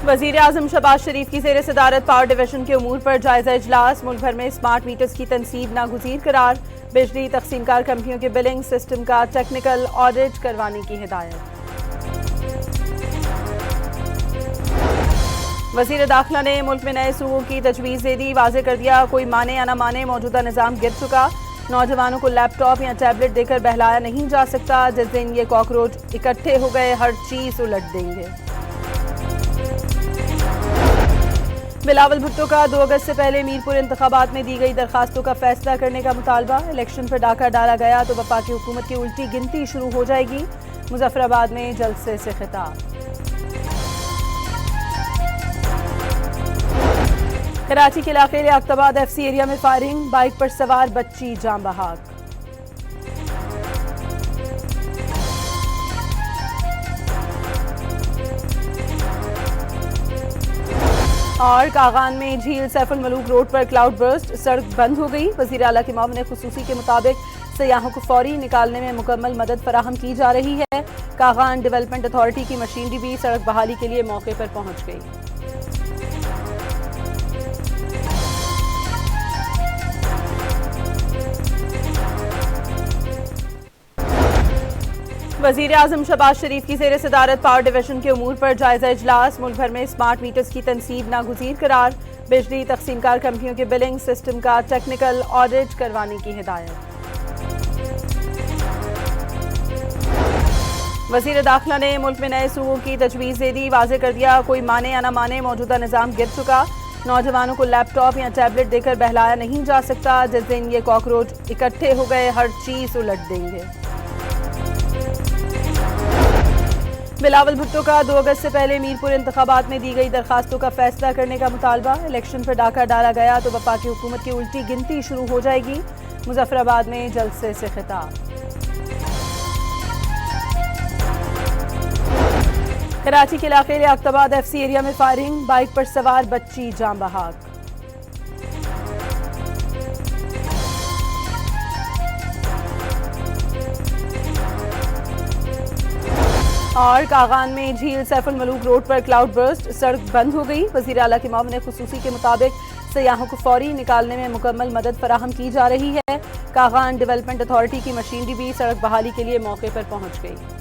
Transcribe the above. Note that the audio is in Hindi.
वजीर आजम शहबाज शरीफ की ज़ेर सदारत पावर डिवीजन के उमूर पर जायजा इजलास। मुल्क भर में स्मार्ट मीटर्स की तनसीब नागुज़ीर करार। बिजली तकसीमकार कंपनियों के बिलिंग सिस्टम का टेक्निकल ऑडिट करवाने की हिदायत। वज़ीर दाखिला ने मुल्क में नए सूबों की तजवीज़ दे दी। वाज़ेह कर दिया, कोई माने या ना माने मौजूदा निज़ाम गिर चुका। नौजवानों को लैपटॉप या टैबलेट देकर बहलाया नहीं जा सकता। जिस दिन ये कॉकरोच इकट्ठे हो गए हर चीज़ उलट देंगे। बिलावल भुट्टो का 2 अगस्त से पहले मीरपुर इंतखाबात में दी गई दरखास्तों का फैसला करने का मुतालबा। इलेक्शन पर डाका डाला गया तो वफाकी हुकूमत की उल्टी गिनती शुरू हो जाएगी। मुजफ्फराबाद में जलसे से खिताब। कराची के इलाके लियाकताबाद FC एरिया में फायरिंग। बाइक पर सवार बच्ची जान बहक। और कागान में झील सैफुल मलूक रोड पर क्लाउड बर्स्ट, सड़क बंद हो गई। वज़ीर आला के मामले खुसूसी के मुताबिक सयाहों को फौरी निकालने में मुकम्मल मदद फराहम की जा रही है। कागान डेवलपमेंट अथॉरिटी की मशीनरी भी सड़क बहाली के लिए मौके पर पहुंच गई। वज़ीर आज़म शहबाज शरीफ की ज़ेर सदारत पावर डिवीजन के उमूर पर जायजा इजलास। मुल्क भर में स्मार्ट मीटर्स की तनसीब नागुज़ीर करार। बिजली तकसीमकार कंपनियों के बिलिंग सिस्टम का टेक्निकल ऑडिट करवाने की हिदायत। वज़ीर दाखिला ने मुल्क में नए सूबों की तजवीज़ दे दी। वाज़ेह कर दिया, कोई माने या ना माने मौजूदा निज़ाम गिर चुका। नौजवानों को लैपटॉप या टैबलेट देकर बहलाया नहीं जा सकता। जिस दिन ये कॉकरोच इकट्ठे हो गए हर चीज़ उलट देंगे। बिलावल भुट्टो का 2 अगस्त से पहले मीरपुर इंतखाबात में दी गई दरखास्तों का फैसला करने का मुतालबा। इलेक्शन पर डाका डाला गया तो वफाकी हुकूमत की उल्टी गिनती शुरू हो जाएगी। मुजफ्फराबाद में जलसे से खिताब। कराची के इलाके लियाकताबाद FC एरिया में फायरिंग। बाइक पर सवार बच्ची जान बहक। और कागान में झील सैफुल मलूक रोड पर क्लाउड बर्स्ट, सड़क बंद हो गई। वज़ीर आला के मामले खुसूसी के मुताबिक सयाहों को फौरी निकालने में मुकम्मल मदद फराहम की जा रही है। कागान डेवलपमेंट अथॉरिटी की मशीनरी भी सड़क बहाली के लिए मौके पर पहुंच गई।